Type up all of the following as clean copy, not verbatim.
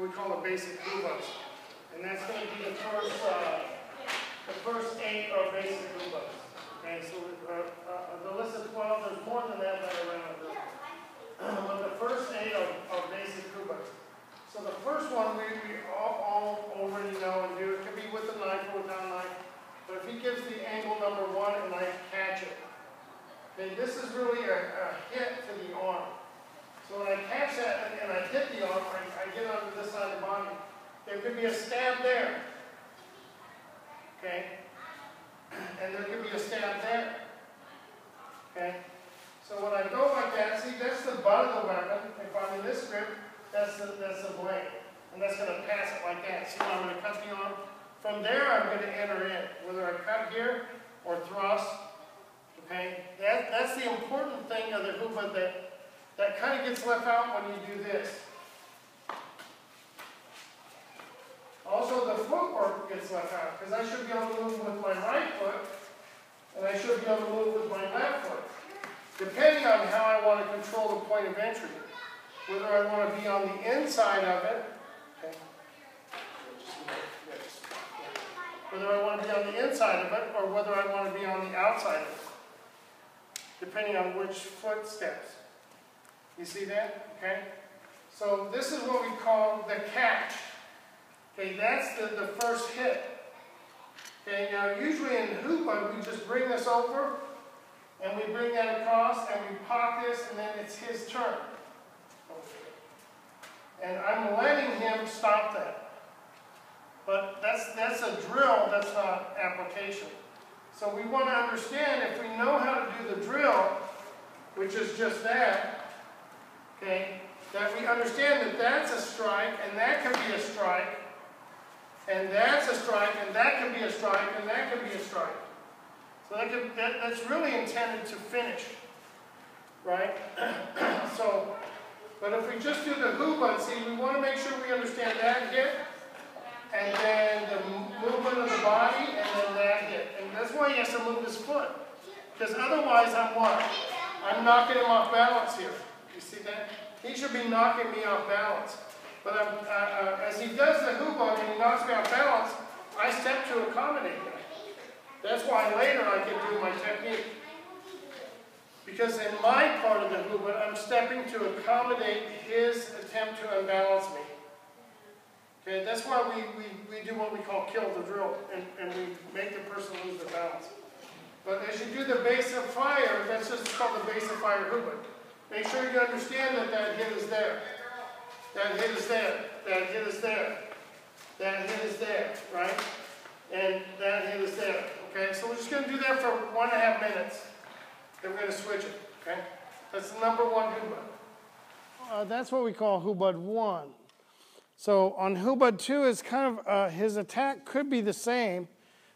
we call the basic hubads. And that's going to be the first 8 are basic hubads. Okay, so the list of 12, there's more than that around. But the first 8 are basic hubads. So the first one we all already know and do. It can be with a knife or without a knife. But if he gives the angle number 1 and I catch it, okay, this is really a hit to the arm. So when I catch that and I hit the arm, I get onto this side of the body. There could be a stab there. Okay? And there could be a stab there. Okay? So when I go like that, see, that's the butt of the weapon. If I'm in this grip, that's the blade. And that's going to pass it like that. See, when I'm going to cut the arm? From there, I'm going to enter in. Whether I cut here or thrust. Okay? That's the important thing of the hubad that kind of gets left out when you do this. Also, the footwork gets left out, because I should be able to move with my right foot, and I should be able to move with my left foot, depending on how I want to control the point of entry. Whether I want to be on the inside of it, okay. Whether I want to be on the inside of it, or whether I want to be on the outside of it, depending on which foot steps. You see that? Okay? So this is what we call the catch. Okay, that's the first hit. Okay, now usually in hubad, we just bring this over, and we bring that across, and we pop this, and then it's his turn. And I'm letting him stop that. But that's a drill, that's not application. So we want to understand, if we know how to do the drill, which is just that, okay, that we understand that that's a strike, and that can be a strike, and that's a strike, and that can be a strike, and that can be a strike. So that's really intended to finish, right? So, but if we just do the hubad, see, we want to make sure we understand that hit, and then the movement of the body, and then that hit. And that's why he has to move his foot. Because otherwise, I'm what? I'm knocking him off balance here. You see that? He should be knocking me off balance. But as he does the hubad and he knocks me off balance, I step to accommodate that. That's why later I can do my technique. Because in my part of the hubad, I'm stepping to accommodate his attempt to unbalance me. Okay, that's why we do what we call kill the drill, and we make the person lose their balance. But as you do the base of fire, that's just called the base of fire hubad. Make sure you understand that that hit is there. That hit is there. That hit is there. That hit is there, right? And that hit is there. Okay, so we're just going to do that for 1.5 minutes. Then we're going to switch it. Okay? That's the number 1 hubad. That's what we call hubad 1. So on hubad 2, is kind of his attack could be the same,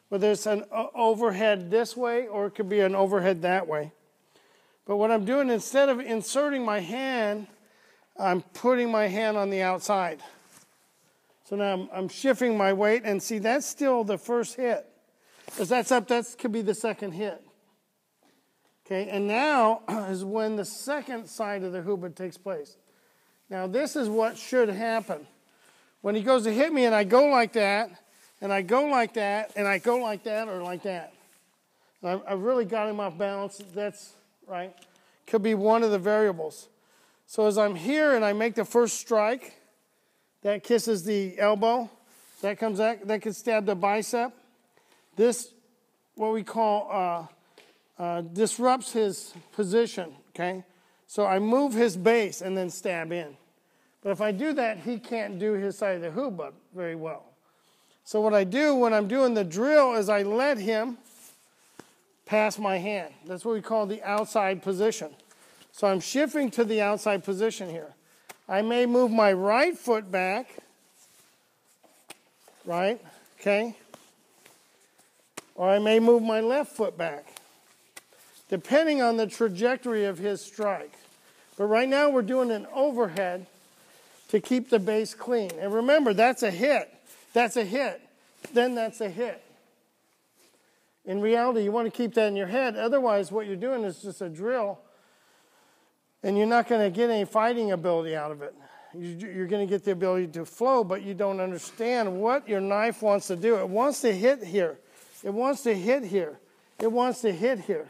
whether it's an overhead this way or it could be an overhead that way. But what I'm doing, instead of inserting my hand, I'm putting my hand on the outside. So now I'm shifting my weight, and see, that's still the first hit. Because that could be the second hit. Okay, and now is when the second side of the hubad takes place. Now this is what should happen. When he goes to hit me and I go like that, and I go like that, and I go like that, or like that. I've really got him off balance. That's right. Could be one of the variables. So as I'm here and I make the first strike, that kisses the elbow. That comes out. That could stab the bicep. This, what we call, disrupts his position. Okay. So I move his base and then stab in. But if I do that, he can't do his side of the hubad very well. So what I do when I'm doing the drill is I let him pass my hand. That's what we call the outside position. So I'm shifting to the outside position here. I may move my right foot back, right, okay? Or I may move my left foot back, depending on the trajectory of his strike. But right now we're doing an overhead to keep the base clean. And remember, that's a hit. That's a hit. Then that's a hit. In reality, you want to keep that in your head. Otherwise, what you're doing is just a drill, and you're not going to get any fighting ability out of it. You're going to get the ability to flow, but you don't understand what your knife wants to do. It wants to hit here. It wants to hit here. It wants to hit here.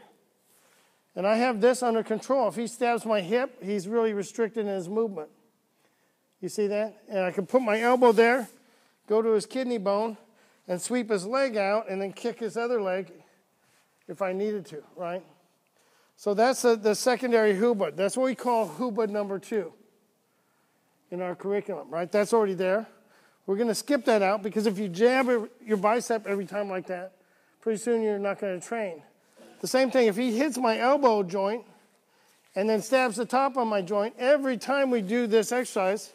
And I have this under control. If he stabs my hip, he's really restricted in his movement. You see that? And I can put my elbow there, go to his kidney bone, and sweep his leg out, and then kick his other leg if I needed to, right? So that's the secondary Hubad. That's what we call Hubad number 2 in our curriculum, right? That's already there. We're going to skip that out because if you jab your bicep every time like that, pretty soon you're not going to train. The same thing, if he hits my elbow joint and then stabs the top of my joint, every time we do this exercise,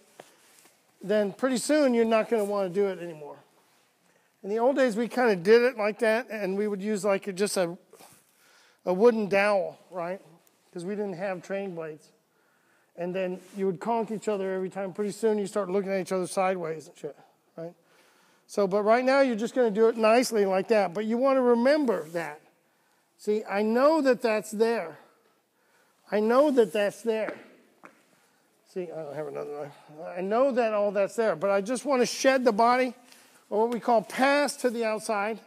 then pretty soon you're not going to want to do it anymore. In the old days, we kind of did it like that, and we would use like just a wooden dowel, right? Because we didn't have training blades. And then you would conk each other every time. Pretty soon you start looking at each other sideways and shit, right? So, but right now you're just going to do it nicely like that. But you want to remember that. See, I know that that's there. I know that that's there. See, I don't have another knife. I know that all that's there. But I just want to shed the body, or what we call pass to the outside,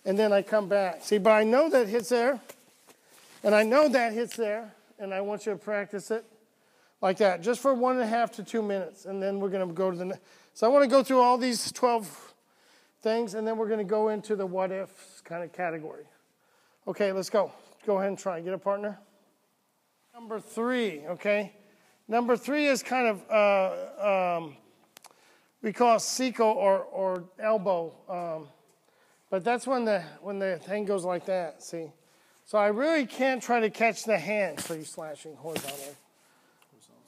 and then I come back. See, but I know that hits there, and I know that hits there, and I want you to practice it like that, just for 1.5 to 2 minutes, and then we're going to go to the next. So I want to go through all these 12 things, and then we're going to go into the what-ifs kind of category. Okay, let's go. Go ahead and try. Get a partner. Number 3, okay? Number 3 is kind of, we call it Siko or elbow, but that's when the thing goes like that, see? So I really can't try to catch the hand, so you're slashing horizontally.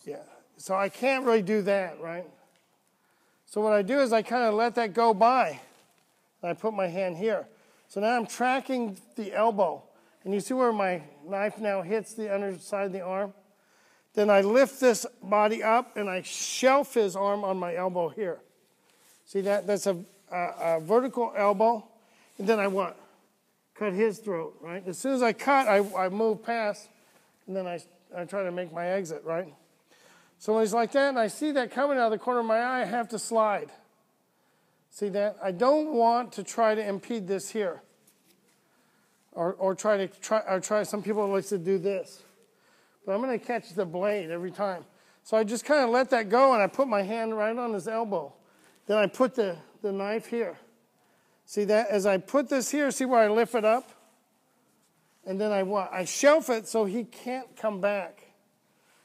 Yeah, so I can't really do that, right? So what I do is I kind of let that go by, and I put my hand here. So now I'm tracking the elbow, and you see where my knife now hits the underside of the arm? Then I lift this body up, and I shelf his arm on my elbow here. See that? That's a vertical elbow, and then I what? Cut his throat, right? As soon as I cut, I move past, and then I try to make my exit, right? So when he's like that, and I see that coming out of the corner of my eye, I have to slide. See that? I don't want to try to impede this here. Or try, some people like to do this. But I'm going to catch the blade every time. So I just kind of let that go, and I put my hand right on his elbow. Then I put the knife here. See that? As I put this here, see where I lift it up? And then I shelf it so he can't come back.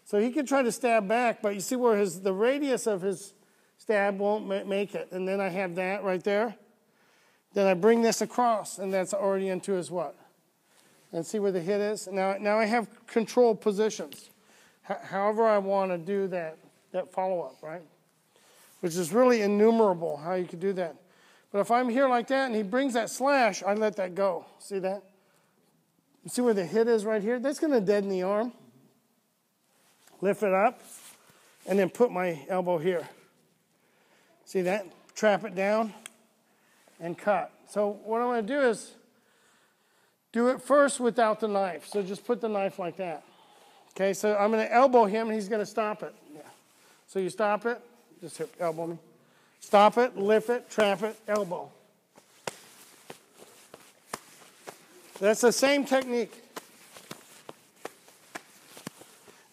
So he can try to stab back, but you see where the radius of his stab won't make it. And then I have that right there. Then I bring this across, and that's already into his what? And see where the hit is? Now I have control positions. However I want to do that follow-up, right? Which is really innumerable how you could do that. But if I'm here like that, and he brings that slash, I let that go. See that? You see where the hit is right here? That's going to deaden the arm. Lift it up, and then put my elbow here. See that? Trap it down, and cut. So what I'm going to do is do it first without the knife. So just put the knife like that. Okay, so I'm going to elbow him, and he's going to stop it. Yeah. So you stop it. Just elbow me. Stop it, lift it, trap it, elbow. That's the same technique.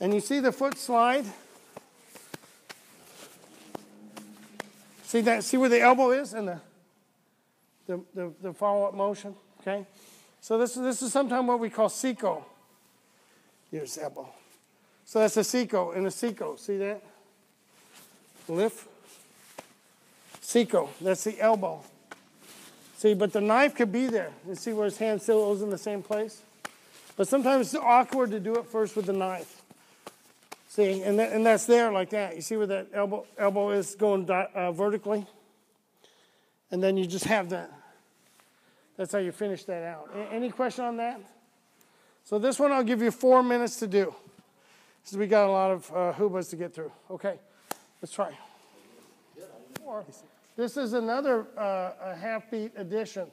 And you see the foot slide? See that? See where the elbow is and the follow-up motion? Okay? So this is sometimes what we call Siko. Here's elbow. So that's a Siko and a Siko. See that? Lift. Siko. That's the elbow. See, but the knife could be there. You see where his hand still is in the same place? But sometimes it's awkward to do it first with the knife. See, and that's there like that. You see where that elbow is going vertically? And then you just have that. That's how you finish that out. Any question on that? So this one I'll give you 4 minutes to do. Because we got a lot of Hubads to get through. Okay, let's try. 4. This is another half-beat addition.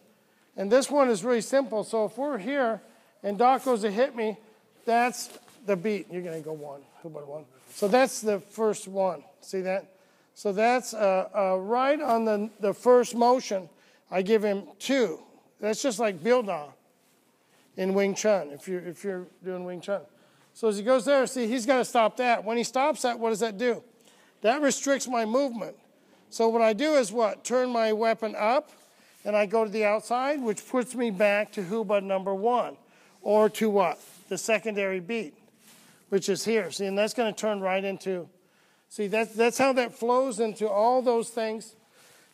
And this one is really simple. So if we're here and Doc goes to hit me, that's the beat. You're going to go 1, Hubad 1. So that's the first one. See that? So that's right on the first motion. I give him 2. That's just like build on in Wing Chun, if you're doing Wing Chun. So as he goes there, see, he's got to stop that. When he stops that, what does that do? That restricts my movement. So what I do is what? Turn my weapon up, and I go to the outside, which puts me back to Hubad number 1, or to what? The secondary beat, which is here. See, and that's going to turn right into, see, that's how that flows into all those things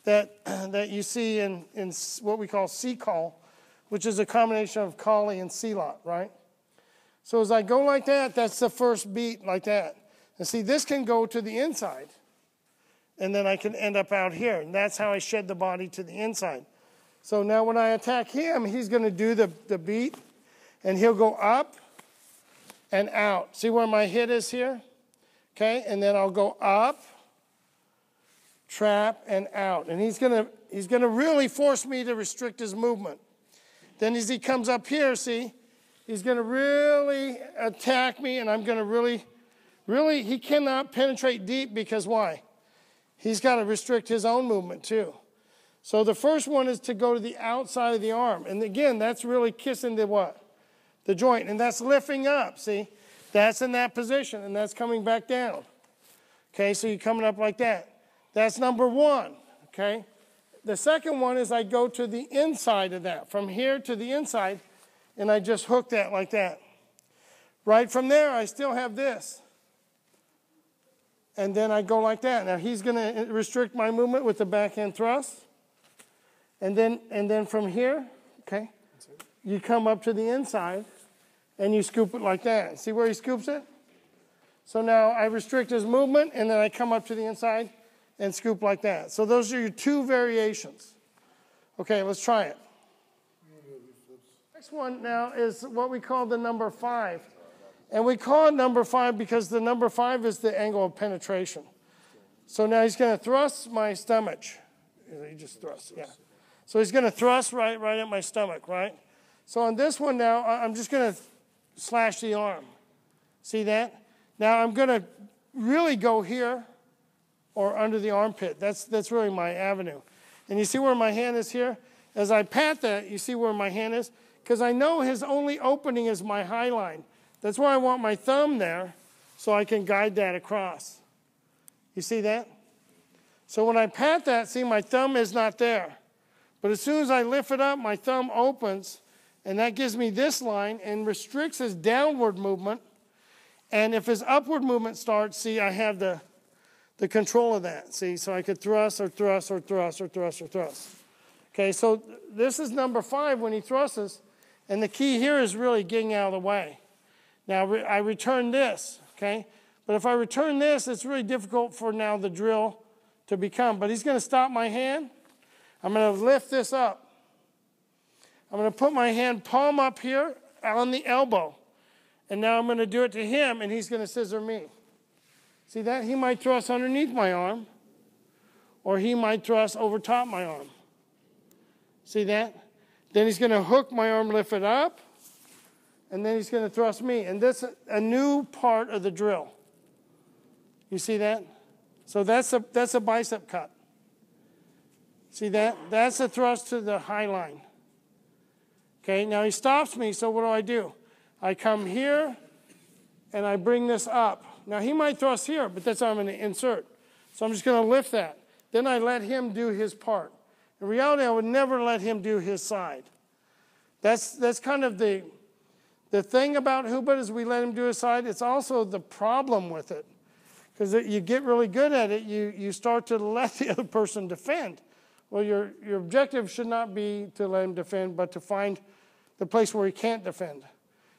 that you see in what we call C-call, which is a combination of Kali and Silat, right? So as I go like that, that's the first beat like that. And see, this can go to the inside, and then I can end up out here. And that's how I shed the body to the inside. So now when I attack him, he's going to do the beat, and he'll go up and out. See where my hit is here? Okay, and then I'll go up, trap, and out. And he's gonna really force me to restrict his movement. Then as he comes up here, see, he's going to really attack me, and I'm going to really, he cannot penetrate deep because why? He's got to restrict his own movement too. So the first one is to go to the outside of the arm. And again, that's really kissing the what? The joint. And that's lifting up, see? That's in that position, and that's coming back down. Okay, so you're coming up like that. That's number 1, okay? The second one is I go to the inside of that, from here to the inside, and I just hook that like that. Right from there, I still have this. And then I go like that. Now he's going to restrict my movement with the backhand thrust. And then from here, okay, you come up to the inside, and you scoop it like that. See where he scoops it? So now I restrict his movement, and then I come up to the inside and scoop like that. So those are your 2 variations. Okay, let's try it. Next one now is what we call the number 5. And we call it number 5 because the number 5 is the angle of penetration. So now he's going to thrust my stomach. He just thrusts, yeah. So he's going to thrust right at my stomach, right? So on this one now, I'm just going to slash the arm. See that? Now I'm going to really go here or under the armpit. That's really my avenue. And you see where my hand is here? As I pat that, you see where my hand is? Because I know his only opening is my high line. That's why I want my thumb there so I can guide that across. You see that? So when I pat that, see, my thumb is not there. But as soon as I lift it up, my thumb opens, and that gives me this line and restricts his downward movement. And if his upward movement starts, see, I have the control of that. See, so I could thrust or thrust or thrust or thrust or thrust. Okay, so this is number 5 when he thrusts, and the key here is really getting out of the way. Now, I return this, okay? But if I return this, it's really difficult for now the drill to become. But he's going to stop my hand. I'm going to lift this up. I'm going to put my hand palm up here on the elbow. And now I'm going to do it to him, and he's going to scissor me. See that? He might thrust underneath my arm, or he might thrust over top my arm. See that? Then he's going to hook my arm, lift it up, and then he's going to thrust me. And that's a new part of the drill. You see that? So that's a bicep cut. See that? That's a thrust to the high line. Okay, now he stops me, so what do? I come here, and I bring this up. Now, he might thrust here, but that's how I'm going to insert. So I'm just going to lift that. Then I let him do his part. In reality, I would never let him do his side. That's kind of the thing about Hubad is we let him do his side. It's also the problem with it. Because you get really good at it, you start to let the other person defend. Well, your objective should not be to let him defend, but to find the place where he can't defend.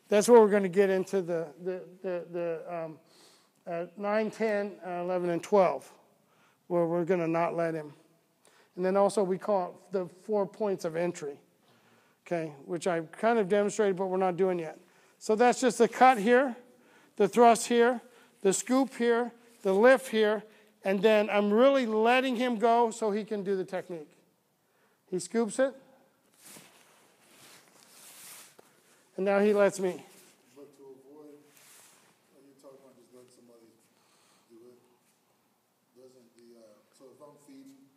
That's where we're going to get into the 9, 10, 11, and 12, where we're going to not let him. And then also we call it the 4 points of entry, okay, which I've kind of demonstrated, but we're not doing yet. So that's just the cut here, the thrust here, the scoop here, the lift here, and then I'm really letting him go so he can do the technique. He scoops it, and now he lets me.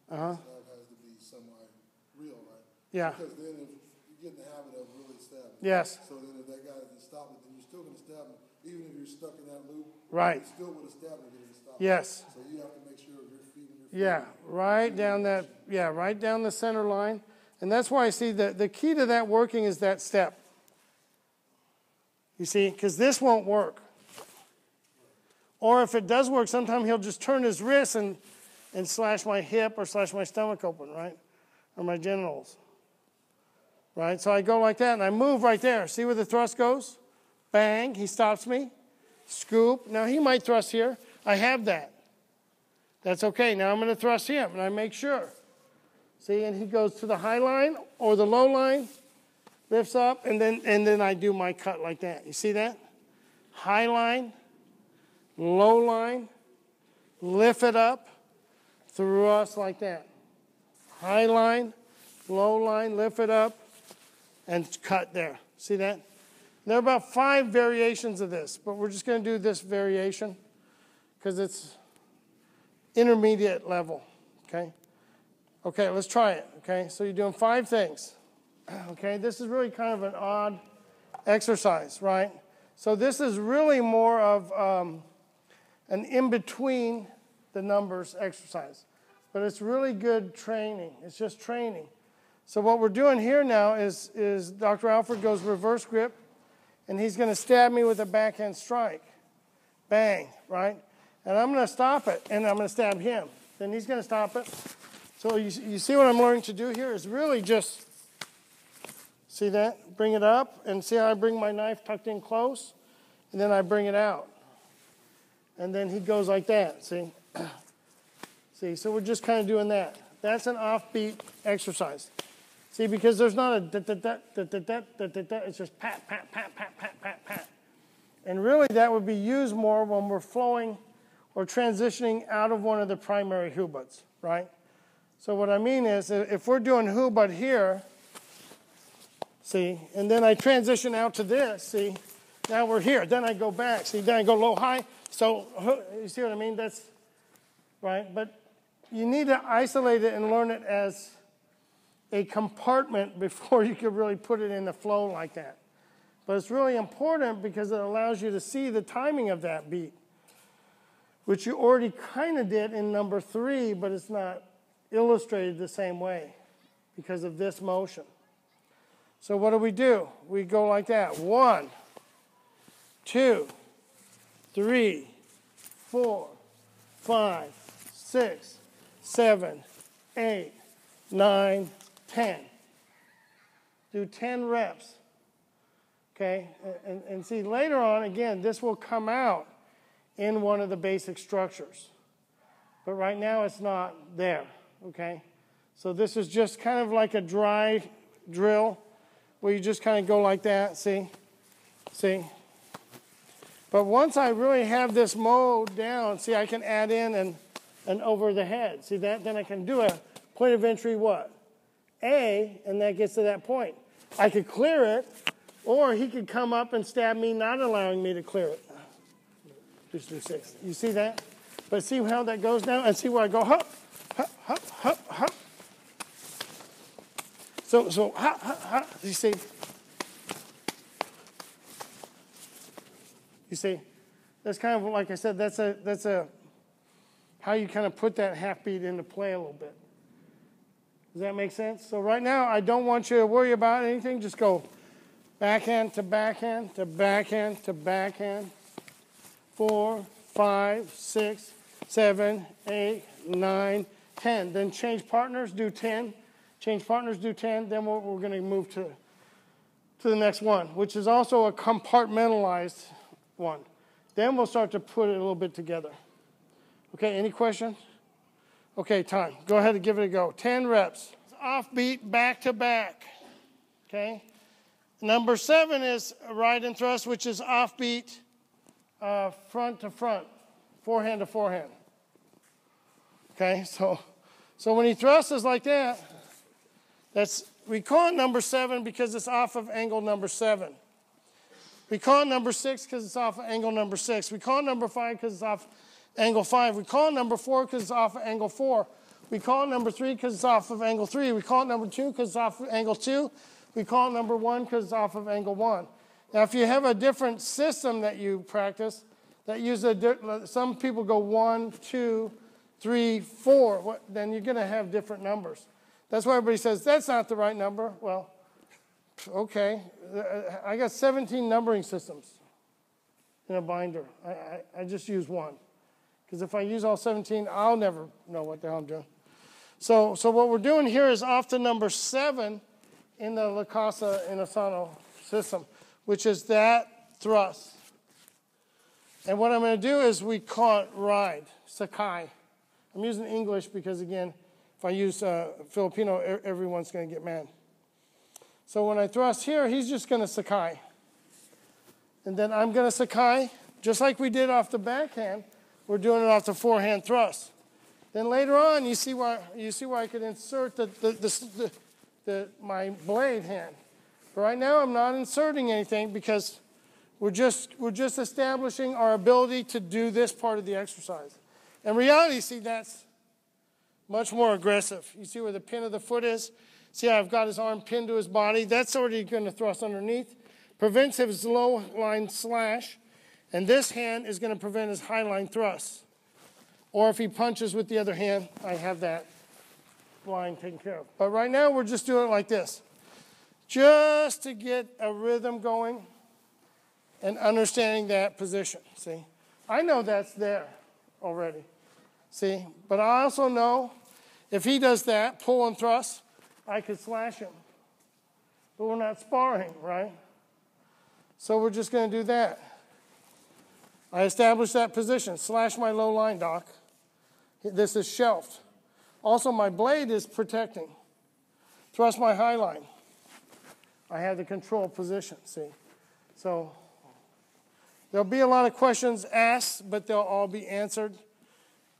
Slab has to be semi-real, right? Yeah. Because then if you get in the habit of really stabbing. Yes. So then if that guy doesn't stop it, then you're still going to stab him. Even if you're stuck in that loop, right. you still would have stabbed him if he didn't stop. Yes. So you have to make sure you're feeding your Yeah, right down that, right down the center line. And that's why I see the key to that working is that step. You see, because this won't work. Or if it does work, sometimes he'll just turn his wrist and slash my hip or slash my stomach open, right? Or my genitals. Right? So I go like that and I move right there. See where the thrust goes? Bang, he stops me. Scoop. Now he might thrust here. I have that. That's okay. Now I'm going to thrust him and I make sure. See, and he goes to the high line or the low line, lifts up, and then I do my cut like that. You see that? High line, low line, lift it up, thrust like that. High line, low line, lift it up, and cut there. See that? There are about 5 variations of this, but we're just going to do this variation because it's intermediate level, okay? Okay, let's try it, okay? So you're doing 5 things, okay? This is really kind of an odd exercise, right? So this is really more of an in-between the numbers exercise, but it's really good training. It's just training. So what we're doing here now is Dr. Alfred goes reverse grip, and he's going to stab me with a backhand strike. Bang, right? And I'm going to stop it, and I'm going to stab him. Then he's going to stop it. So you see what I'm learning to do here is really just, see that? Bring it up, and see how I bring my knife tucked in close, and then I bring it out. And then he goes like that, see? See, so we're just kind of doing that. That's an offbeat exercise. See, because there's not a da-da-da, it's just pat, pat, pat, pat, pat, pat, pat. And really that would be used more when we're flowing or transitioning out of one of the primary hubads, right? So what I mean is if we're doing hubad here, see, and then I transition out to this, see, now we're here. Then I go back, see, then I go low, high. So you see what I mean? That's, right? But you need to isolate it and learn it as a compartment before you can really put it in the flow like that. But it's really important because it allows you to see the timing of that beat, which you already kind of did in number 3, but it's not illustrated the same way because of this motion. So what do? We go like that. 1, 2, 3, 4, 5, 6, 7, 8, 9, 10. Do 10 reps. Okay? And see, later on, again, this will come out in one of the basic structures. But right now, it's not there. Okay? So this is just kind of like a dry drill where you just kind of go like that. See? See? But once I really have this mode down, see, I can add in and over the head. See that? Then I can do a point of entry, what? A, and that gets to that point. I could clear it, or he could come up and stab me, not allowing me to clear it. Just do 6. You see that? But see how that goes now? And see where I go, hup, hup, hup, hup, hup. So, hup, hup, hup. You see? You see? That's kind of, like I said, that's a how you kind of put that half beat into play a little bit. Does that make sense? So right now, I don't want you to worry about anything. Just go backhand to backhand to backhand to backhand. 4, 5, 6, 7, 8, 9, 10. Then change partners, do 10. Change partners, do 10. Then we're going to move to the next one, which is also a compartmentalized one. Then we'll start to put it a little bit together. Okay, any questions? Okay, time. Go ahead and give it a go. 10 reps. Offbeat, back to back. Okay? Number 7 is ride and thrust, which is offbeat, front to front, forehand to forehand. Okay, so when he thrusts like that, we call it number 7 because it's off of angle number 7. We call it number 6 because it's off of angle number 6. We call it number 5 because it's off angle 5. We call it number 4 because it's off of angle 4. We call it number 3 because it's off of angle 3. We call it number 2 because it's off of angle 2. We call it number 1 because it's off of angle 1. Now, if you have a different system that you practice, that some people go 1, 2, 3, 4, then you're going to have different numbers. That's why everybody says, that's not the right number. Well, okay. I got 17 numbering systems in a binder. I just use one. Because if I use all 17, I'll never know what the hell I'm doing. So what we're doing here is off to number 7 in the La Casa Inosanto system, which is that thrust. And what I'm going to do is we call it ride, sakai. I'm using English because, again, if I use Filipino, everyone's going to get mad. So when I thrust here, he's just going to sakai. And then I'm going to sakai, just like we did off the backhand. We're doing it off the forehand thrust. Then later on, you see why I could insert my blade hand. But right now, I'm not inserting anything because we're just establishing our ability to do this part of the exercise. In reality, see, that's much more aggressive. You see where the pin of the foot is? See how I've got his arm pinned to his body? That's already going to thrust underneath. Prevents his low line slash. And this hand is going to prevent his high line thrust. Or if he punches with the other hand, I have that line taken care of. But right now, we're just doing it like this. Just to get a rhythm going and understanding that position, see? I know that's there already, see? But I also know if he does that, pull and thrust, I could slash him. But we're not sparring, right? So we're just going to do that. I establish that position. Slash my low line, Doc. This is shelved. Also, my blade is protecting. Thrust my high line. I have the control position, see? So there'll be a lot of questions asked, but they'll all be answered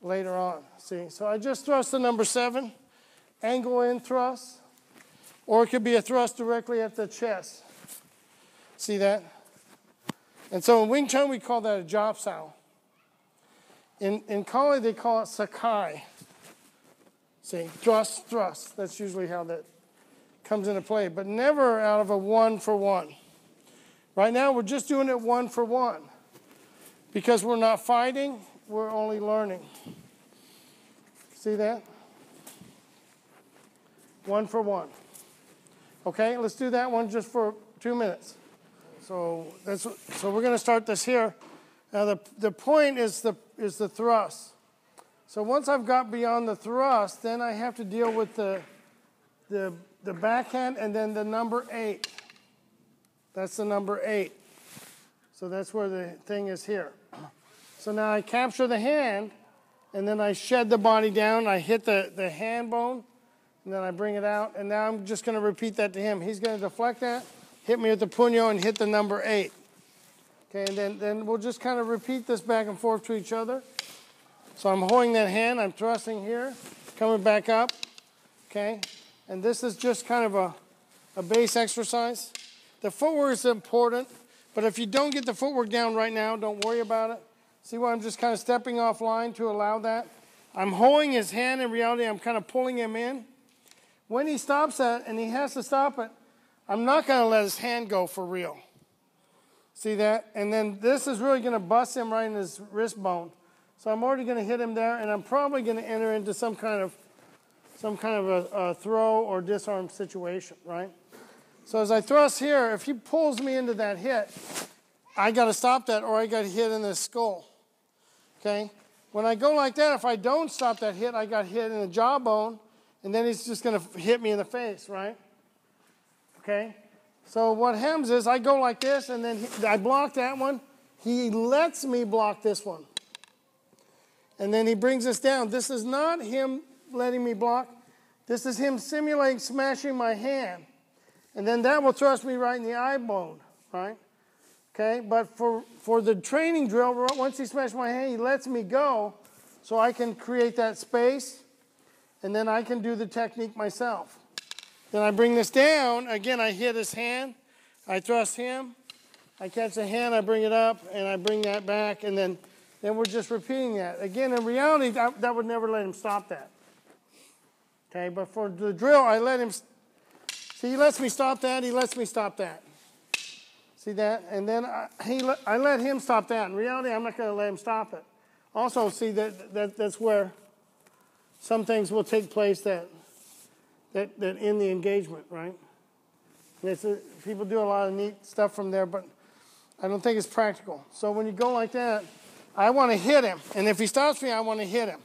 later on, see? So I just thrust the number 7, angle in thrust, or it could be a thrust directly at the chest. See that? And so in Wing Chun, we call that a jop sao. In Kali, they call it sakai. See, thrust, thrust. That's usually how that comes into play, but never out of a 1-for-1. Right now, we're just doing it 1-for-1. Because we're not fighting, we're only learning. See that? 1-for-1. Okay, let's do that one just for 2 minutes. So we're going to start this here. Now the point is the thrust. So once I've got beyond the thrust, then I have to deal with the backhand and then the number 8. That's the number 8. So that's where the thing is here. So now I capture the hand, and then I shed the body down. I hit the hand bone, and then I bring it out. And now I'm just going to repeat that to him. He's going to deflect that, hit me with the punyo, and hit the number 8. Okay, and then we'll just kind of repeat this back and forth to each other. So I'm holding that hand. I'm thrusting here, coming back up. Okay, and this is just kind of a base exercise. The footwork is important, but if you don't get the footwork down right now, don't worry about it. See why I'm just kind of stepping offline to allow that? I'm holding his hand. In reality, I'm kind of pulling him in. When he stops that, and he has to stop it, I'm not going to let his hand go for real. See that? And then this is really going to bust him right in his wrist bone. So I'm already going to hit him there, and I'm probably going to enter into some kind of a throw or disarm situation, right? So as I thrust here, if he pulls me into that hit, I got to stop that or I got hit in the skull, okay? When I go like that, if I don't stop that hit, I got hit in the jawbone, and then he's just going to hit me in the face, right? Okay? So what happens is I go like this, and then I block that one. He lets me block this one. And then he brings us down. This is not him letting me block. This is him simulating smashing my hand. And then that will thrust me right in the eye bone, right? Okay, but for the training drill, once he smashed my hand, he lets me go so I can create that space, and then I can do the technique myself. Then I bring this down. Again, I hit his hand. I thrust him. I catch the hand. I bring it up, and I bring that back, and then we're just repeating that. Again, in reality, that would never let him stop that. Okay, but for the drill, I let him, see, he lets me stop that, he lets me stop that. See that? And then I let him stop that. In reality, I'm not going to let him stop it. Also, see, that's where some things will take place that in the engagement, right? People do a lot of neat stuff from there, but I don't think it's practical. So when you go like that, I want to hit him. And if he stops me, I want to hit him.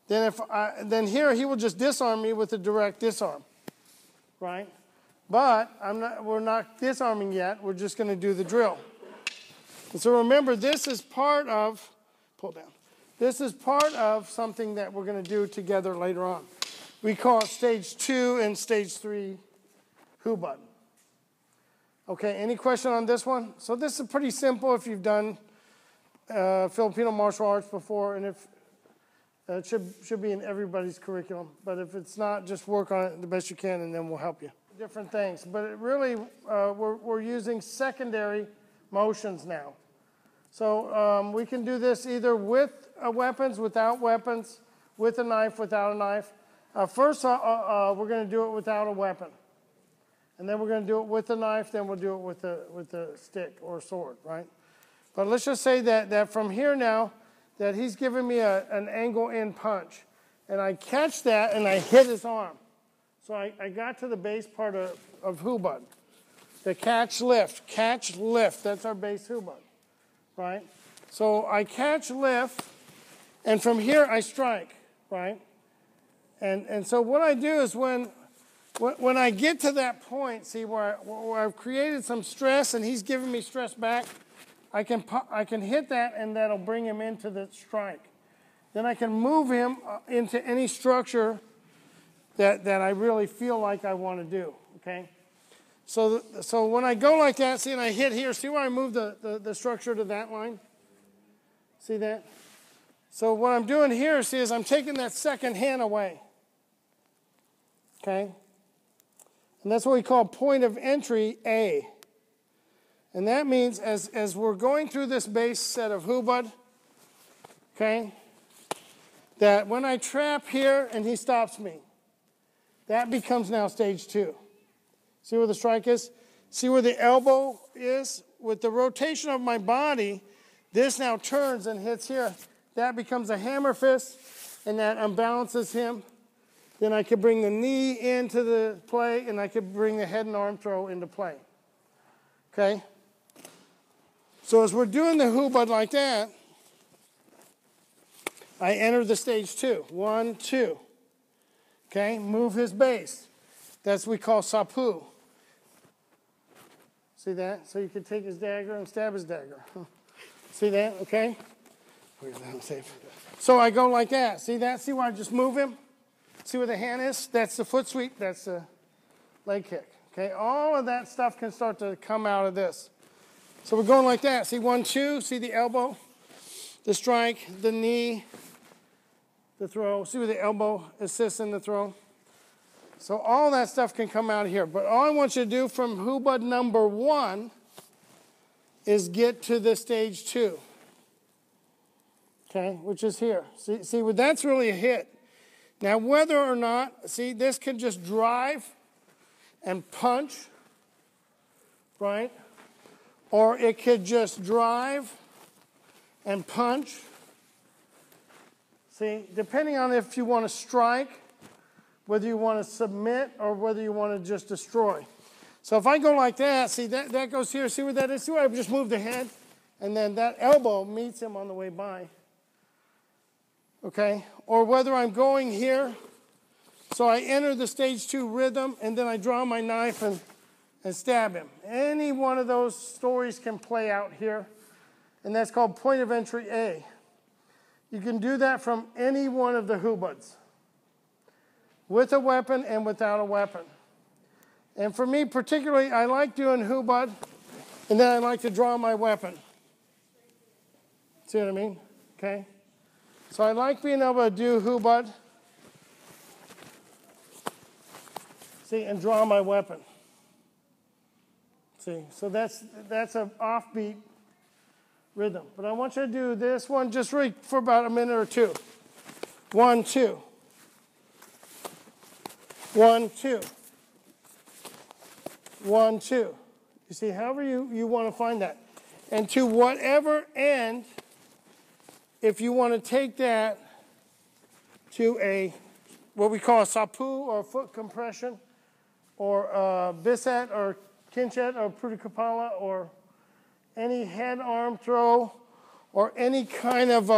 Then here he will just disarm me with a direct disarm, right? But we're not disarming yet. We're just going to do the drill. And so remember, this is part of, pull down. This is part of something that we're going to do together later on. We call it stage 2 and stage 3 Hubad. Okay, any question on this one? So this is pretty simple if you've done Filipino martial arts before, and if it should be in everybody's curriculum. But if it's not, just work on it the best you can, and then we'll help you. Different things, but it really we're using secondary motions now. So we can do this either with weapons, without weapons, with a knife, without a knife. First, we're going to do it without a weapon, and then we're going to do it with a knife. Then we'll do it with a stick or sword, right? But let's just say that from here now, that he's giving me an angle in punch, and I catch that and I hit his arm. So I got to the base part of Hubad. The catch lift, that's our base Hubad, right? So I catch lift, and from here I strike, right? And so what I do is when I get to that point, see, where I've created some stress and he's giving me stress back, I can hit that, and that'll bring him into the strike. Then I can move him into any structure that I really feel like I want to do, okay? So when I go like that, see, and I hit here, see where I move the structure to that line? See that? So what I'm doing here, see, is I'm taking that second hand away, okay? And that's what we call point of entry A. And that means as we're going through this base set of Hubad, okay, that when I trap here and he stops me, that becomes now stage 2. See where the strike is? See where the elbow is? With the rotation of my body, this now turns and hits here. That becomes a hammer fist, and that unbalances him. Then I could bring the knee into the play, and I could bring the head and arm throw into play. Okay? So as we're doing the Hubad like that, I enter the stage 2. 1, 2. Okay, move his base. That's what we call sapu. See that? So you can take his dagger and stab his dagger. See that? Okay? So I go like that. See that? See where I just move him? See where the hand is? That's the foot sweep. That's the leg kick. Okay, all of that stuff can start to come out of this. So we're going like that. See 1, 2. See the elbow, the strike, the knee, the throw. See where the elbow assists in the throw. So all that stuff can come out of here. But all I want you to do from Hubad number 1 is get to the stage 2. Okay, which is here. See, well, that's really a hit. Now, whether or not, see, this can just drive and punch, right? Or it could just drive and punch. See, depending on if you want to strike, whether you want to submit, or whether you want to just destroy. So if I go like that, see, that goes here. See where that is? See where I just moved the head? And then that elbow meets him on the way by. Okay? Or whether I'm going here, so I enter the stage 2 rhythm, and then I draw my knife and stab him. Any one of those stories can play out here, and that's called point of entry A. You can do that from any one of the Hubads, with a weapon and without a weapon. And for me particularly, I like doing Hubad, and then I like to draw my weapon. See what I mean? Okay? So I like being able to do Hubad, see, and draw my weapon. See, so that's an offbeat rhythm. But I want you to do this one just really for about a minute or two. 1, 2. 1, 2. 1, 2. You see, however you want to find that. And to whatever end, if you want to take that to a, what we call a sapu or a foot compression, or biset or kinchet or purukapala, or any head arm throw, or any kind of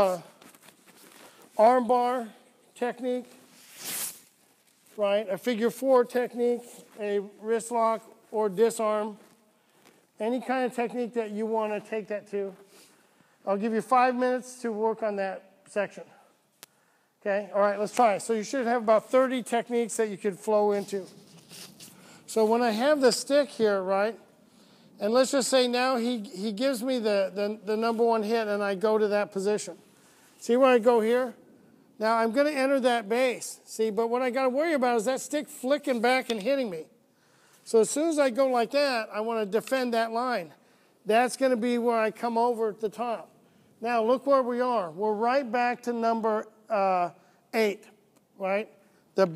arm bar technique, right? A figure 4 technique, a wrist lock or disarm, any kind of technique that you want to take that to. I'll give you 5 minutes to work on that section. Okay, all right, let's try. So you should have about 30 techniques that you could flow into. So when I have the stick here, right, and let's just say now he gives me the number 1 hit and I go to that position. See where I go here? Now I'm going to enter that base. See, but what I got to worry about is that stick flicking back and hitting me. So as soon as I go like that, I want to defend that line. That's going to be where I come over at the top. Now look where we are. We're right back to number 8, right? The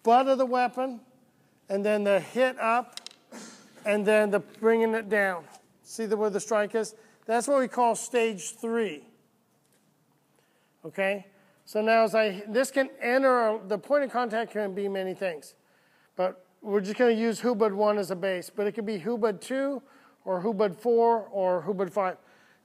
butt of the weapon, and then the hit up, and then the bringing it down. See where the strike is? That's what we call stage 3. Okay? So now this can enter, the point of contact can be many things. But we're just going to use Hubad 1 as a base. But it could be Hubad 2, or Hubad 4, or Hubad 5.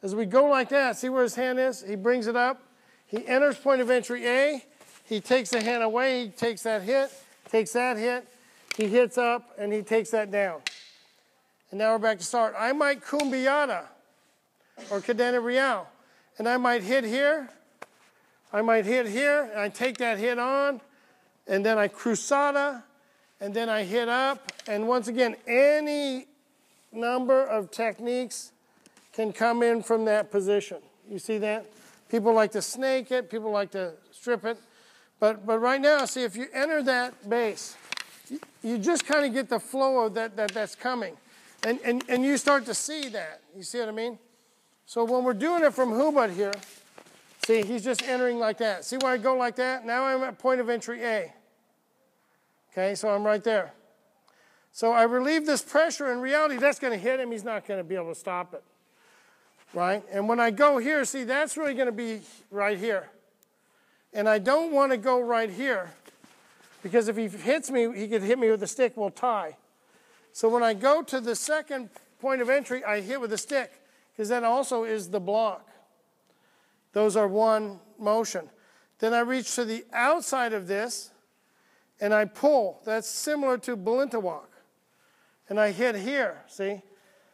As we go like that, see where his hand is? He brings it up. He enters point of entry A. He takes the hand away. He takes that hit, takes that hit. He hits up, and he takes that down. And now we're back to start. I might kumbiyata, or cadena real. And I might hit here. I might hit here, and I take that hit on. And then I cruzada, and then I hit up. And once again, any number of techniques can come in from that position. You see that? People like to snake it. People like to strip it. But right now, see, if you enter that base, you just kind of get the flow of that's coming. And you start to see that. You see what I mean? So when we're doing it from Hubad here, see, he's just entering like that. See where I go like that? Now I'm at point of entry A. Okay, so I'm right there. So I relieve this pressure. In reality, that's going to hit him. He's not going to be able to stop it. Right? And when I go here, see, that's really going to be right here. And I don't want to go right here, because if he hits me, he could hit me with a stick, we'll tie. So when I go to the second point of entry, I hit with a stick, because that also is the block. Those are one motion. Then I reach to the outside of this, and I pull. That's similar to Balintawak. And I hit here, see?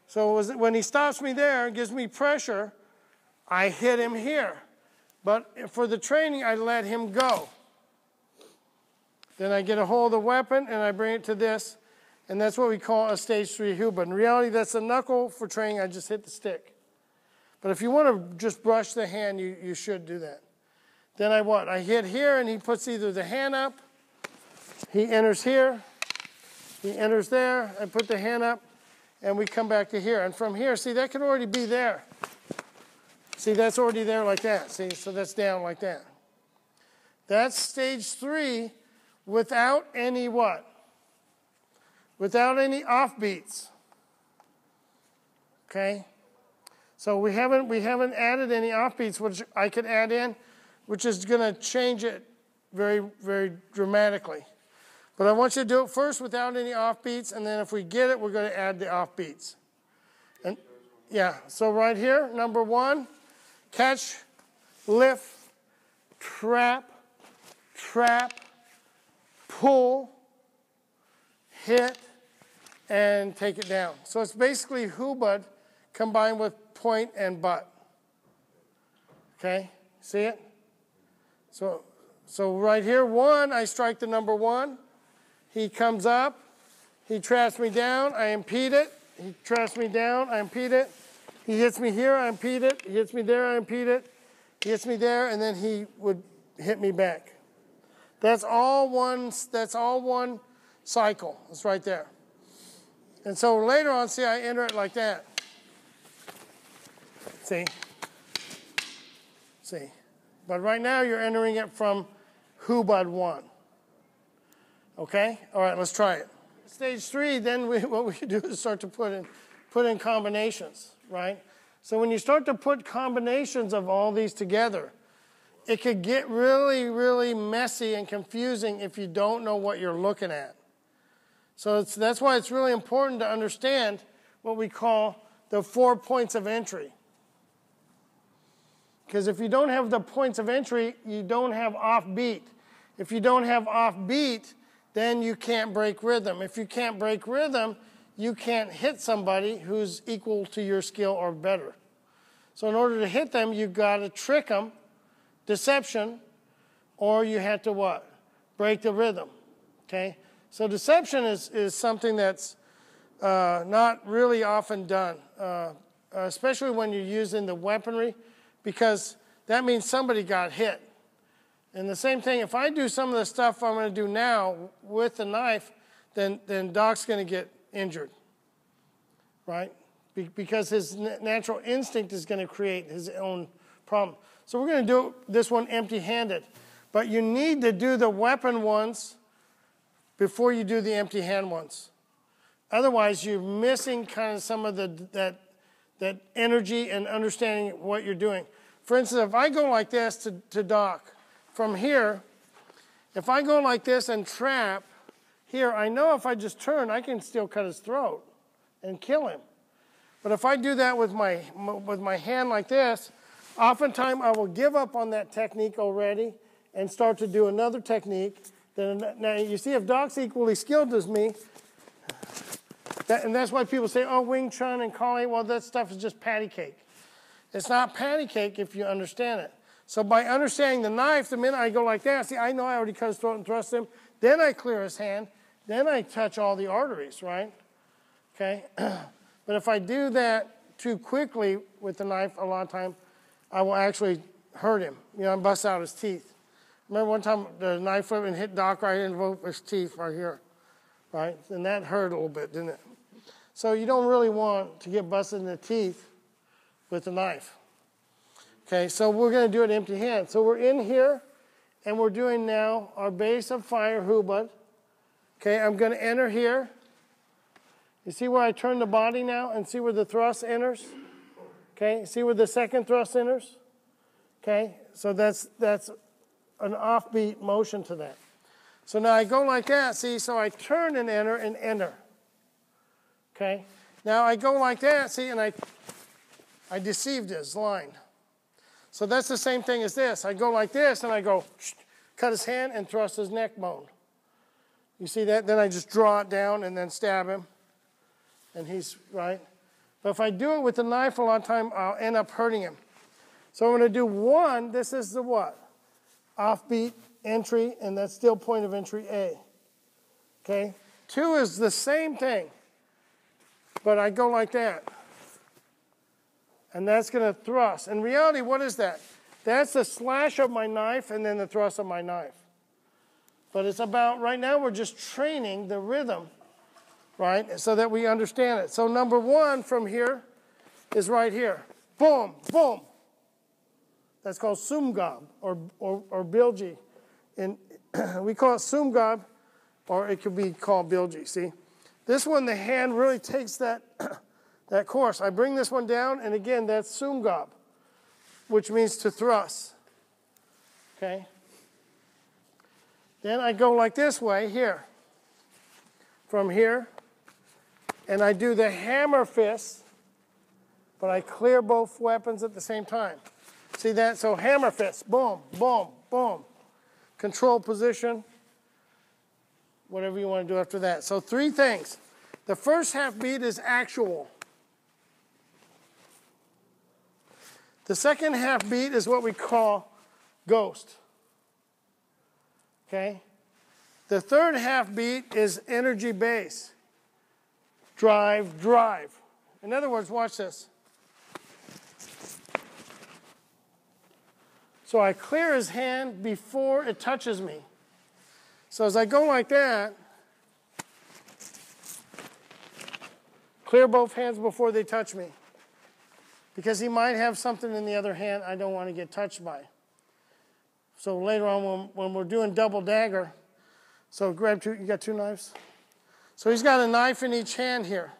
So when he stops me there and gives me pressure, I hit him here. But for the training, I let him go. Then I get a hold of the weapon, and I bring it to this. And that's what we call a stage 3 Hubad. In reality, that's a knuckle. For training, I just hit the stick. But if you want to just brush the hand, you should do that. Then I hit here, and he puts either the hand up. He enters here. He enters there. I put the hand up, and we come back to here. And from here, see, that could already be there. See, that's already there like that. See, so that's down like that. That's stage 3 without any what? Without any offbeats. Okay? So we haven't added any offbeats, which I could add in, which is going to change it very, very dramatically. But I want you to do it first without any offbeats, and then if we get it, we're going to add the offbeats. And yeah, so right here, number 1, catch, lift, trap, pull, hit, and take it down. So it's basically Hubad combined with point and butt. Okay, see it? So right here, 1, I strike the number 1. He comes up, he traps me down, I impede it. He traps me down, I impede it. He hits me here, I impede it. He hits me there, I impede it. He hits me there, and then he would hit me back. That's all one cycle. It's right there. And so later on, see, I enter it like that. See? See? But right now, you're entering it from Hubad 1. Okay? All right, let's try it. Stage 3, then what we do is start to put in combinations, right? So when you start to put combinations of all these together, it could get really, really messy and confusing if you don't know what you're looking at. So that's why it's really important to understand what we call the 4 points of entry. Because if you don't have the points of entry, you don't have offbeat. If you don't have offbeat, then you can't break rhythm. If you can't break rhythm, you can't hit somebody who's equal to your skill or better. So in order to hit them, you've got to trick them, deception, or you have to what? Break the rhythm, okay? So deception is something that's not really often done, especially when you're using the weaponry, because that means somebody got hit. And the same thing, if I do some of the stuff I'm going to do now with the knife, then Doc's going to get injured, right? Because his natural instinct is going to create his own problem. So we're going to do this one empty-handed. But you need to do the weapon ones before you do the empty hand ones. Otherwise, you're missing kind of some of that energy and understanding what you're doing. For instance, if I go like this to Doc, from here, if I go like this and trap here, I know if I just turn, I can still cut his throat and kill him. But if I do that with my hand like this, oftentimes I will give up on that technique already and start to do another technique. Now you see, if Doc's equally skilled as me, and that's why people say, oh, Wing Chun and Kali, well, that stuff is just patty cake. It's not patty cake if you understand it. So by understanding the knife, the minute I go like that, see, I know I already cut his throat and thrust him. Then I clear his hand. Then I touch all the arteries, right? Okay? But if I do that too quickly with the knife, a lot of time, I will actually hurt him. You know, and bust out his teeth. Remember one time the knife went and hit Doc right in his teeth right here, right? And that hurt a little bit, didn't it? So you don't really want to get busted in the teeth with the knife. Okay, so we're going to do it empty hand. So we're in here, and we're doing now our base of fire Hubad. Okay, I'm going to enter here. You see where I turn the body now and see where the thrust enters? Okay, see where the second thrust enters? Okay, so that's an offbeat motion to that. So now I go like that, see, so I turn and enter. Okay, now I go like that, see, and I deceived his line. So that's the same thing as this. I go like this, and I go, cut his hand and thrust his neck bone. You see that? Then I just draw it down and then stab him. And he's, right? But if I do it with the knife a lot of time, I'll end up hurting him. So I'm going to do one. This is the what? Offbeat entry, and that's still point of entry A. Okay? 2 is the same thing, but I go like that. And that's going to thrust. In reality, what is that? That's the slash of my knife and then the thrust of my knife. But it's about, right now we're just training the rhythm, right, so that we understand it. So number 1 from here is right here. Boom, boom. That's called sumgab or bilji. We call it sumgab, or it could be called bilji, see? This one, the hand really takes that course. I bring this one down, and again, that's sumgab, which means to thrust. Okay? Then I go like this way, here. From here. And I do the hammer fist, but I clear both weapons at the same time. See that? So hammer fist, boom, boom, boom. Control position. Whatever you want to do after that. So 3 things. The first half beat is actual. The second half beat is what we call ghost. Okay? The third half beat is energy base. Drive, drive. In other words, watch this. So I clear his hand before it touches me. So as I go like that, clear both hands before they touch me. Because he might have something in the other hand I don't want to get touched by. So later on when we're doing double dagger, So grab two, you got two knives? So he's got a knife in each hand here.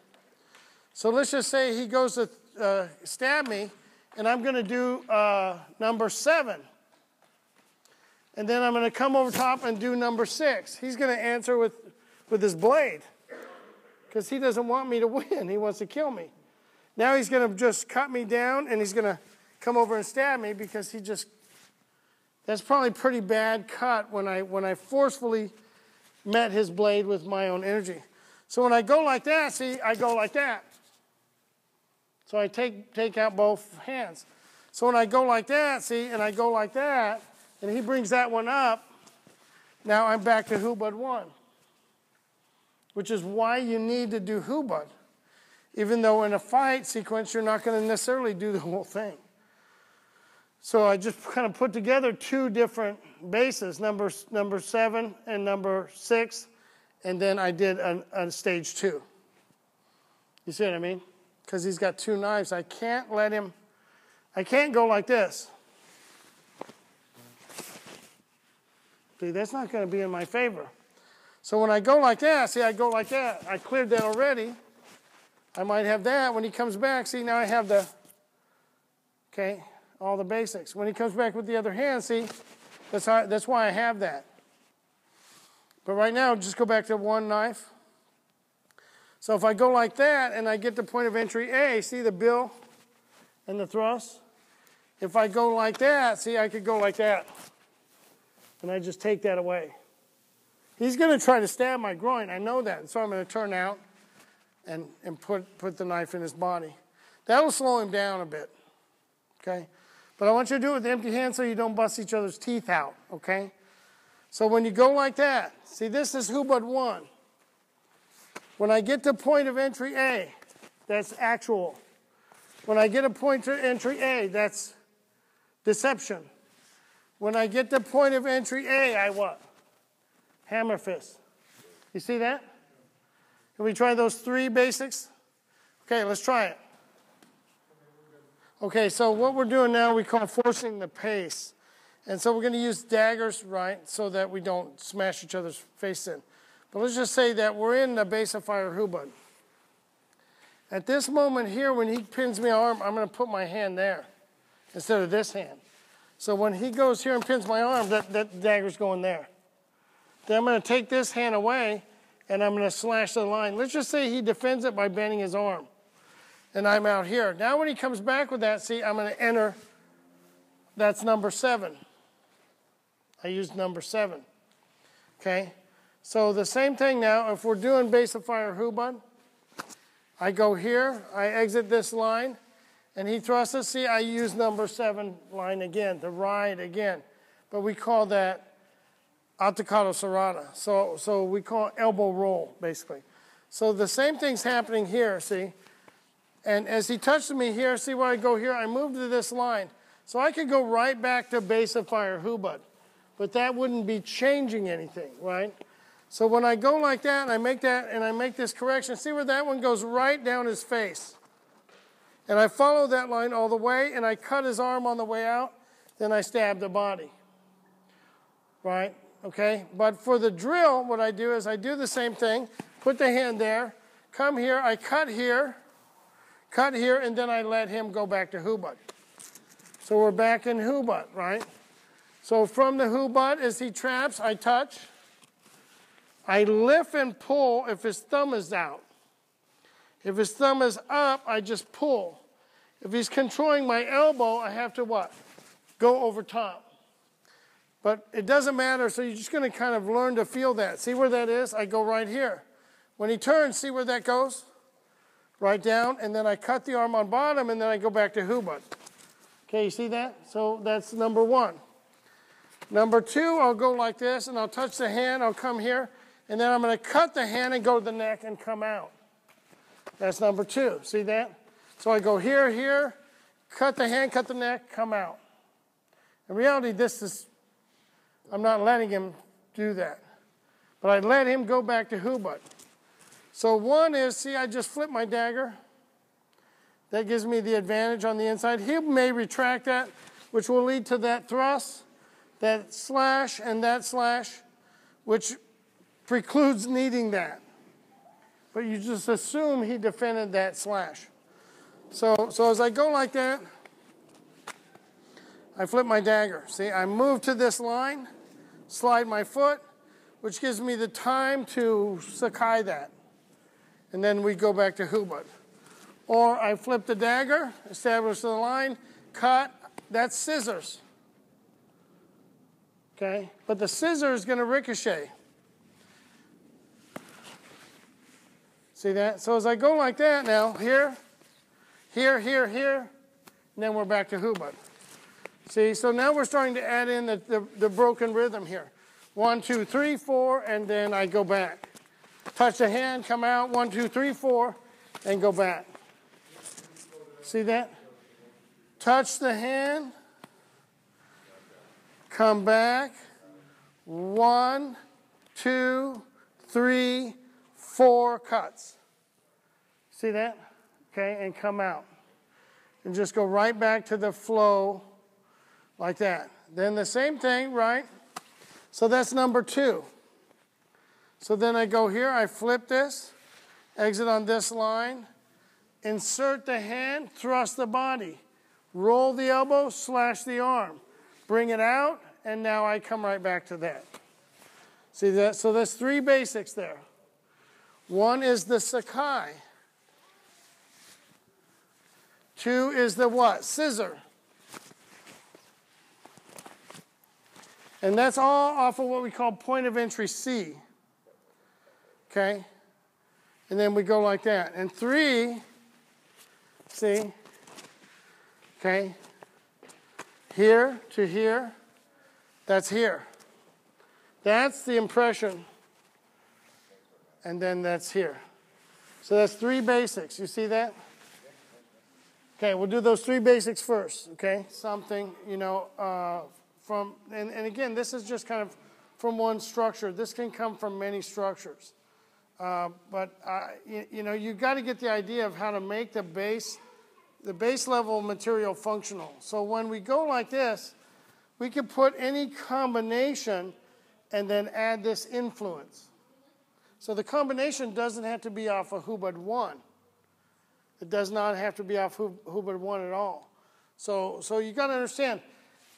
So let's just say he goes to stab me, and I'm going to do number 7. And then I'm going to come over top and do number 6. He's going to answer with his blade because he doesn't want me to win. He wants to kill me. Now he's going to just cut me down, and he's going to come over and stab me because he just, that's probably a pretty bad cut when I forcefully met his blade with my own energy. So when I go like that, see, I go like that. So I take out both hands. So when I go like that, see, and I go like that, and he brings that one up, now I'm back to Hubad 1, which is why you need to do Hubad. Even though in a fight sequence, you're not going to necessarily do the whole thing. So I just kind of put together two different bases, number 7 and number 6, and then I did a stage 2. You see what I mean? Because he's got two knives. I can't go like this. See, that's not going to be in my favor. So when I go like that, see, I go like that. I cleared that already. I might have that. When he comes back, see, now I have the, okay, all the basics. When he comes back with the other hand, see, that's why I have that. But right now, just go back to one knife. So if I go like that and I get the point of entry A, see the bill and the thrust? If I go like that, see, I could go like that. And I just take that away. He's going to try to stab my groin. I know that. So I'm going to turn out and put the knife in his body. That'll slow him down a bit. Okay? But I want you to do it with empty hands so you don't bust each other's teeth out. Okay? So when you go like that, see, this is Hubad 1. When I get to point of entry A, that's actual. When I get a point to entry A, that's deception. When I get to point of entry A, I what? Hammer fist. You see that? Can we try those 3 basics? Okay, let's try it. Okay, so what we're doing now, we call forcing the pace. And so we're going to use daggers, right, so that we don't smash each other's face in. But let's just say that we're in the base of fire Hubad. At this moment here, when he pins me arm, I'm going to put my hand there instead of this hand. So when he goes here and pins my arm, that dagger's going there. Then I'm going to take this hand away, and I'm going to slash the line. Let's just say he defends it by bending his arm. And I'm out here. Now when he comes back with that, see, I'm going to enter. That's number 7. I used number 7. Okay? So the same thing now, if we're doing base of fire Hubad, I go here, I exit this line, and he thrusts us. See, I use number 7 line again, the ride again. But we call that atacado serrata. So we call it elbow roll, basically. So the same thing's happening here, see? And as he touches me here, see where I go here? I move to this line. So I could go right back to base of fire Hubad. But that wouldn't be changing anything, right? So when I go like that, and I make that, and I make this correction, see where that one goes right down his face. And I follow that line all the way, and I cut his arm on the way out, then I stab the body. Right? Okay? But for the drill, what I do is I do the same thing, put the hand there, come here, I cut here, and then I let him go back to Hubad. So we're back in Hubad, right? So from the Hubad, as he traps, I touch. I lift and pull if his thumb is out. If his thumb is up, I just pull. If he's controlling my elbow, I have to what? Go over top. But it doesn't matter, so you're just going to kind of learn to feel that. See where that is? I go right here. When he turns, see where that goes? Right down, and then I cut the arm on bottom, and then I go back to Hubad. Okay, you see that? So that's number 1. Number 2, I'll go like this, and I'll touch the hand, I'll come here, and then I'm going to cut the hand and go to the neck and come out. That's number 2. See that? So I go here, here, cut the hand, cut the neck, come out. In reality, I'm not letting him do that. But I let him go back to Hubad. So 1 is, see, I just flip my dagger. That gives me the advantage on the inside. He may retract that, which will lead to that thrust, that slash, and that slash, which precludes needing that. But you just assume he defended that slash. So as I go like that, I flip my dagger. See, I move to this line, slide my foot, which gives me the time to sakai that. And then we go back to Hubad. Or I flip the dagger, establish the line, cut, that's scissors. Okay? But the scissor is going to ricochet. See that? So as I go like that now, here, and then we're back to Hubad. See, so now we're starting to add in the broken rhythm here. 1, 2, 3, 4, and then I go back. Touch the hand, come out, 1, 2, 3, 4, and go back. See that? Touch the hand, come back, 1, 2, 3, 4 cuts. See that? Okay, and come out. And just go right back to the flow like that. Then the same thing, right? So that's number 2. So then I go here, I flip this, exit on this line, insert the hand, thrust the body, roll the elbow, slash the arm, bring it out, and now I come right back to that. See that? So there's 3 basics there. One is the sakai. 2 is the what? Scissor. And that's all off of what we call point of entry C. Okay? And then we go like that. And 3, see? Okay? Here to here. That's here. That's the impression. And then that's here. So that's 3 basics. You see that? Okay, we'll do those 3 basics first. Okay? Something, you know, and again, this is just kind of from one structure. This can come from many structures. But you know, you've got to get the idea of how to make the base level material functional. So when we go like this, we can put any combination and then add this influence. So the combination doesn't have to be off of Hubad 1. It does not have to be off Hubad 1 at all. So you got to understand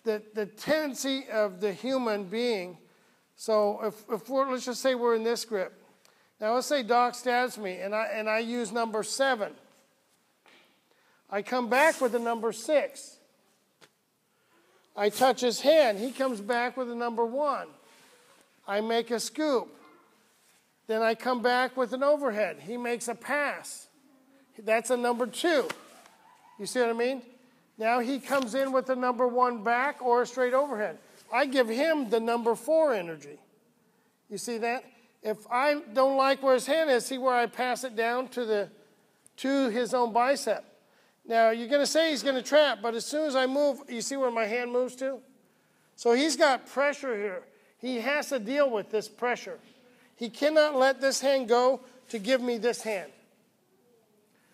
that the tendency of the human being. So if we're, let's just say we're in this grip. Now let's say Doc stabs me and I use number 7. I come back with a number 6. I touch his hand. He comes back with a number 1. I make a scoop. Then I come back with an overhead. He makes a pass. That's a number 2. You see what I mean? Now he comes in with a number 1 back or a straight overhead. I give him the number 4 energy. You see that? If I don't like where his hand is, see where I pass it down to his own bicep. Now you're going to say he's going to trap, but as soon as I move, you see where my hand moves to? So he's got pressure here. He has to deal with this pressure. He cannot let this hand go to give me this hand.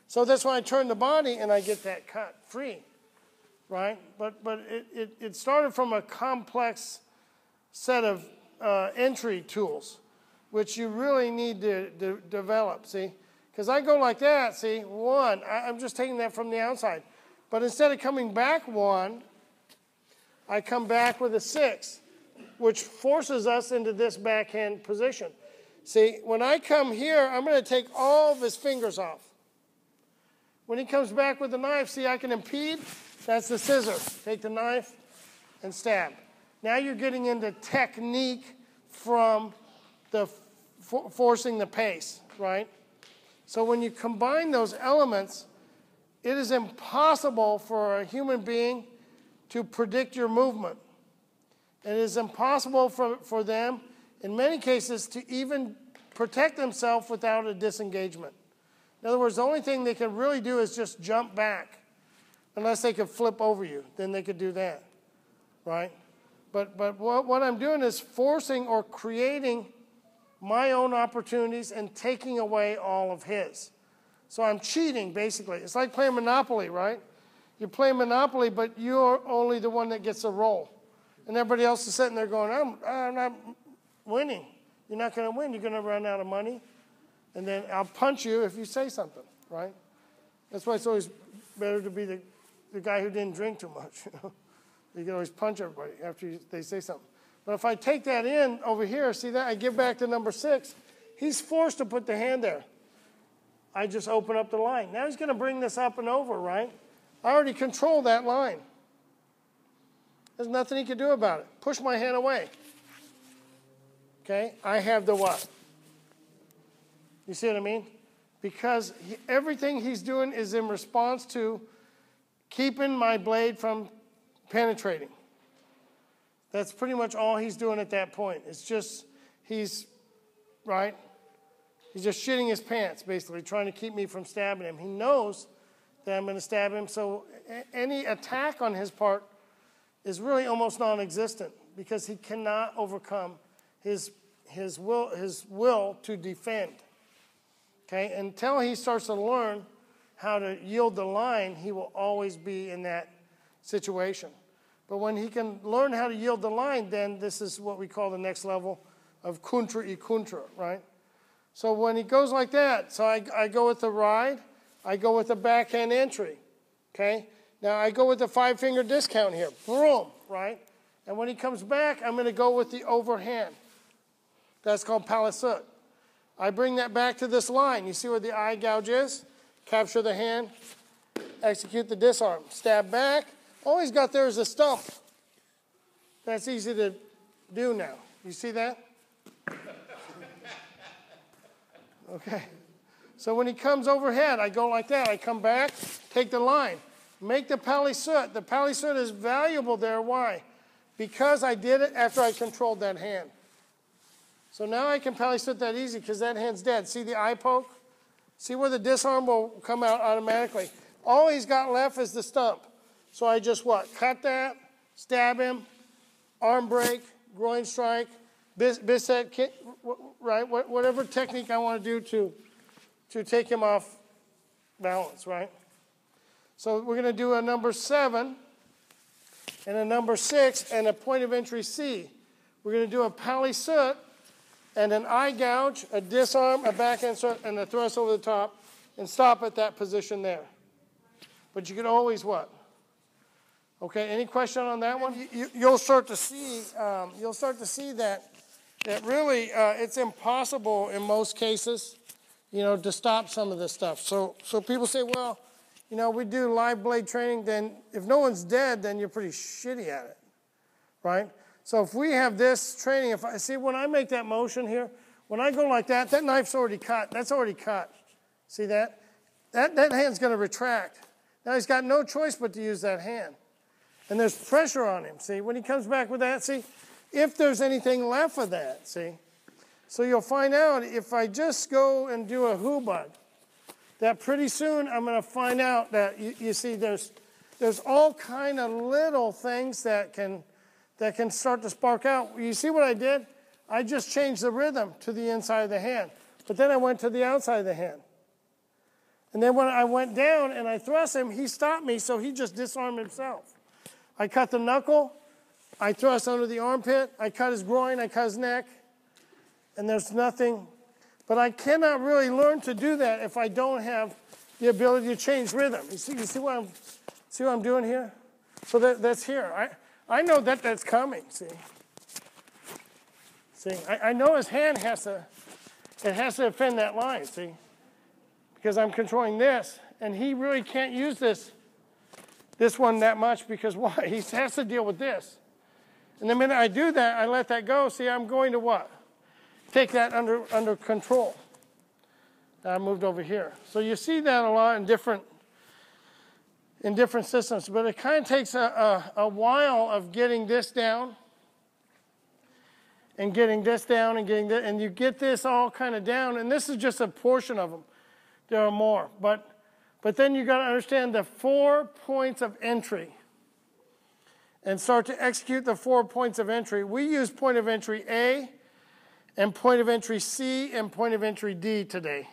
So that's why I turn the body and I get that cut free, right? But it started from a complex set of entry tools, which you really need to develop, see? Because I go like that, see? 1, I'm just taking that from the outside. But instead of coming back 1, I come back with a 6, which forces us into this backhand position. See, when I come here, I'm going to take all of his fingers off. When he comes back with the knife, see, I can impede. That's the scissor. Take the knife and stab. Now you're getting into technique from the forcing the pace, right? So when you combine those elements, it is impossible for a human being to predict your movement. It is impossible for them, in many cases, to even protect themselves without a disengagement. In other words, the only thing they can really do is just jump back, unless they could flip over you. Then they could do that, right? But what I'm doing is forcing or creating my own opportunities and taking away all of his. So I'm cheating, basically. It's like playing Monopoly, right? You play Monopoly, but you're only the one that gets a roll. And everybody else is sitting there going, I'm not winning. you're not going to win. You're going to run out of money. And then I'll punch you if you say something, right? That's why it's always better to be the guy who didn't drink too much. You know? You can always punch everybody after they say something. But if I take that in over here, see that? I give back to number 6. He's forced to put the hand there. I just open up the line. Now he's going to bring this up and over, right? I already control that line. There's nothing he can do about it. Push my hand away. Okay? I have the what? You see what I mean? Because everything he's doing is in response to keeping my blade from penetrating. That's pretty much all he's doing at that point. It's just, right? He's just shitting his pants, basically, trying to keep me from stabbing him. He knows that I'm going to stab him, so any attack on his part is really almost non-existent because he cannot overcome his will to defend. Okay? Until he starts to learn how to yield the line, he will always be in that situation. But when he can learn how to yield the line, then this is what we call the next level of contra y contra, right? So when he goes like that, so I go with the ride, I go with the backhand entry, okay? Now I go with the 5-finger discount here, boom, right? And when he comes back, I'm going to go with the overhand. That's called palisut. I bring that back to this line. You see where the eye gouge is? Capture the hand, execute the disarm, stab back. All he's got there is a stump. That's easy to do now. You see that? Okay. So when he comes overhead, I go like that. I come back, take the line, make the palisut. The palisut is valuable there. Why? Because I did it after I controlled that hand. So now I can palisut that easy because that hand's dead. See the eye poke? See where the disarm will come out automatically. All he's got left is the stump. So I just what? Cut that, stab him, arm break, groin strike, bisset kick, right? Whatever technique I want to do to take him off balance, right? So we're going to do a number 7 and a number 6 and a point of entry C. We're going to do a palisut and an eye gouge, a disarm, a backhand insert, and a thrust over the top and stop at that position there. But you can always what? Okay, any question on that one? You'll start to see that really it's impossible in most cases, to stop some of this stuff. So people say, well, we do live blade training, then if no one's dead, then you're pretty shitty at it, right? So if we have this training, when I make that motion here, when I go like that, that knife's already cut. That's already cut. See that? That hand's going to retract. Now he's got no choice but to use that hand. And there's pressure on him, see? When he comes back with that, see? If there's anything left of that, see? So you'll find out if I just go and do a hubad, that pretty soon I'm going to find out that, you see, there's all kind of little things that can start to spark out. You see what I did? I just changed the rhythm to the inside of the hand. But then I went to the outside of the hand. And then when I went down and I thrust him, he stopped me, so he just disarmed himself. I cut the knuckle, I thrust under the armpit, I cut his groin, I cut his neck, and there's nothing. But I cannot really learn to do that if I don't have the ability to change rhythm. You see what I'm doing here? So that's here. I know that's coming, see? I know his hand has to defend that line, see? Because I'm controlling this, and he really can't use this one that much because why? He has to deal with this. And the minute I do that, I let that go. See, I'm going to what? Take that under control. I moved over here. So you see that a lot in different systems, but it kind of takes a while of getting this down and getting this down and getting that, and you get this all kind of down, and this is just a portion of them. There are more, but then you got to understand the 4 points of entry and start to execute the 4 points of entry. We use point of entry A and point of entry C and point of entry D today,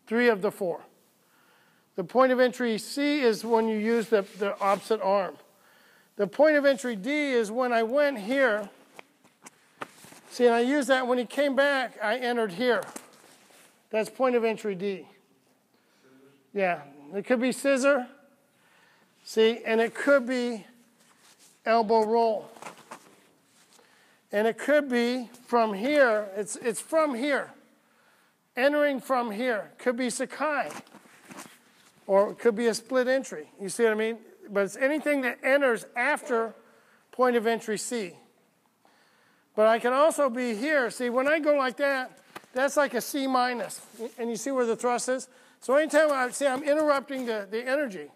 3 of the 4. The point of entry C is when you use the opposite arm. The point of entry D is when I went here See, and I used that when he came back, I entered here. That's point of entry D. Yeah, it could be scissor. See, and it could be elbow roll. And it could be from here, it's from here. Entering from here. Could be Sakai. Or it could be a split entry. You see what I mean? But it's anything that enters after point of entry C. But I can also be here. See, when I go like that, that's like a C minus. And you see where the thrust is? So anytime I'm interrupting the energy.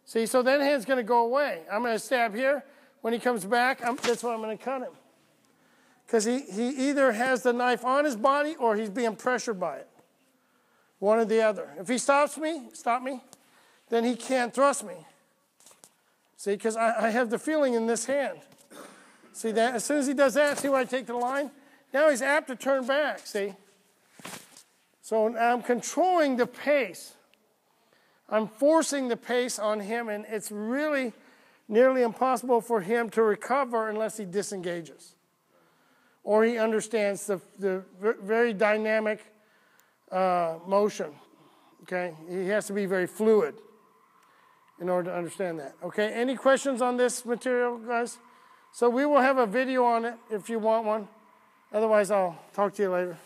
See, so that hand's going to go away. I'm going to stab here. When he comes back, that's when I'm going to cut him. Because he either has the knife on his body or he's being pressured by it. One or the other. If he stop me, then he can't thrust me. See, because I have the feeling in this hand. See that? As soon as he does that, see where I take the line? Now he's apt to turn back, see? So I'm controlling the pace. I'm forcing the pace on him, and it's really nearly impossible for him to recover unless he disengages. Or he understands the very dynamic motion, okay? He has to be very fluid in order to understand that, okay? Any questions on this material, guys? So we will have a video on it if you want one. Otherwise, I'll talk to you later.